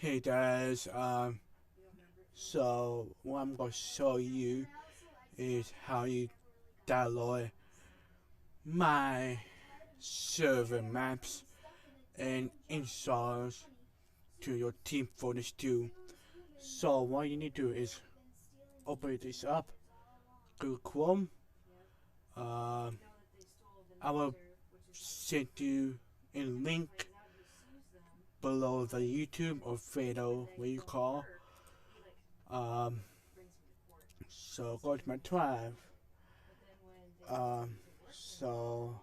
Hey guys, so what I'm going to show you is how you download my server maps and installs to your TF2. So what you need to do is open this up, Google Chrome. I will send you a link below the YouTube or Fatal, what you call. Um, so go to my drive. So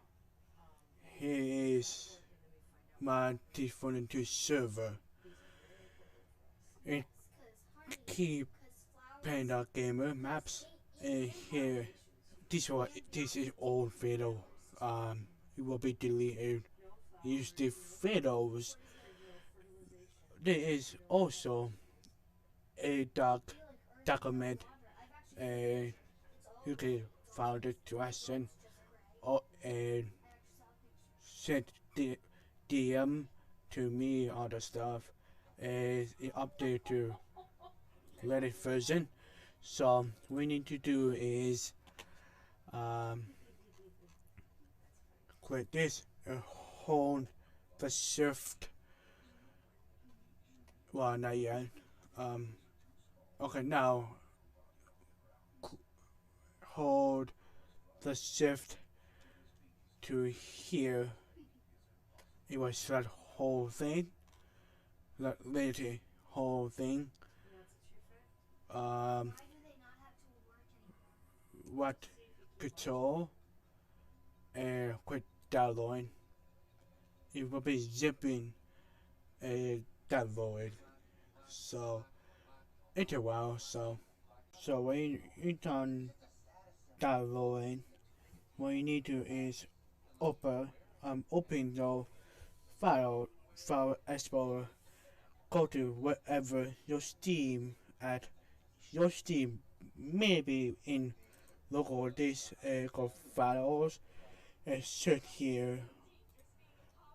here is my TF2 server. It keep Panda gamer maps. And here, this is old video. It will be deleted. Use the videos. There is also a document. You can find the direction or and send the DM to me all the stuff. And it update to latest version. So what we need to do is um, click this and hold the shift. Well, not yet. Okay, now hold the shift to here. It was that whole thing, that literally whole thing. Um, what control and quit downloading. It will be zipping a download. So it's a while. So when you done downloading, what you need to is open the file explorer. Go to wherever your Steam at. Your Steam maybe in local disk go files and search here.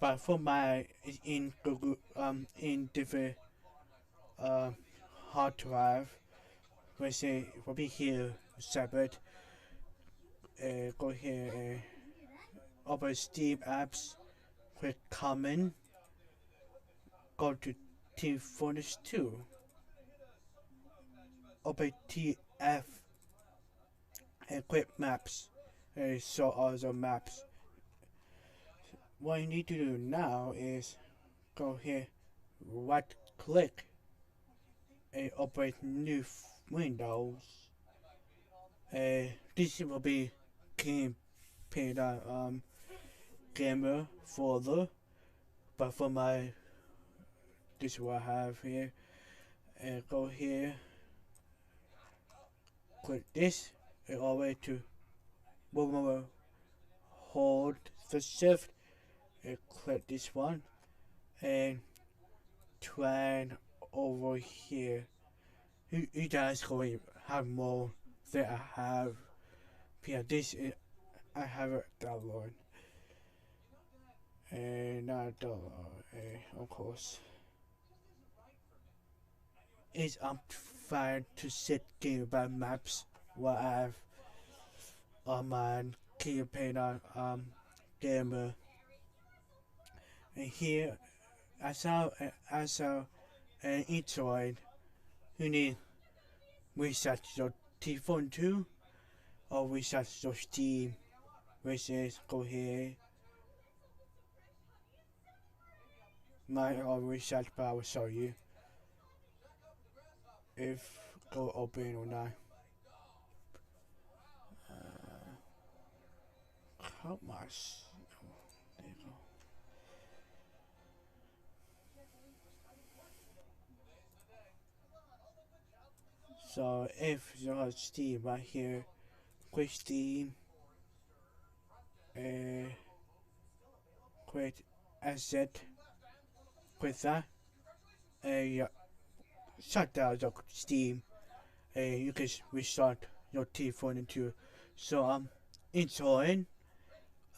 But for my in Google in different uh, hard drive, we say will be here separate. Go here. Open Steam apps. Click common. Go to TF2. Open TF and click maps. Show all the maps. What you need to do now is go here, right click, and open new windows. This will be Panda gamer folder, but for my this is what I have here. Go here, click this, and all the way to hold the shift and click this one and turn over here. You guys going to have more than I have. Yeah, this is, I have it download and not download, of course. It's fine to set game about maps what I have on my campaign gamer. And here I saw an Android. You need reset your telephone too, or reset your Steam. Which is go here. My reset, but I will show you if go open or not. How much? There you go. So if you have Steam right here, click Steam, click Asset, click that, and shut down your Steam, and you can restart your telephone into. So enjoying.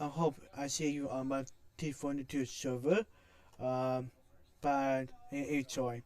I hope I see you on my TF2 server. But enjoy.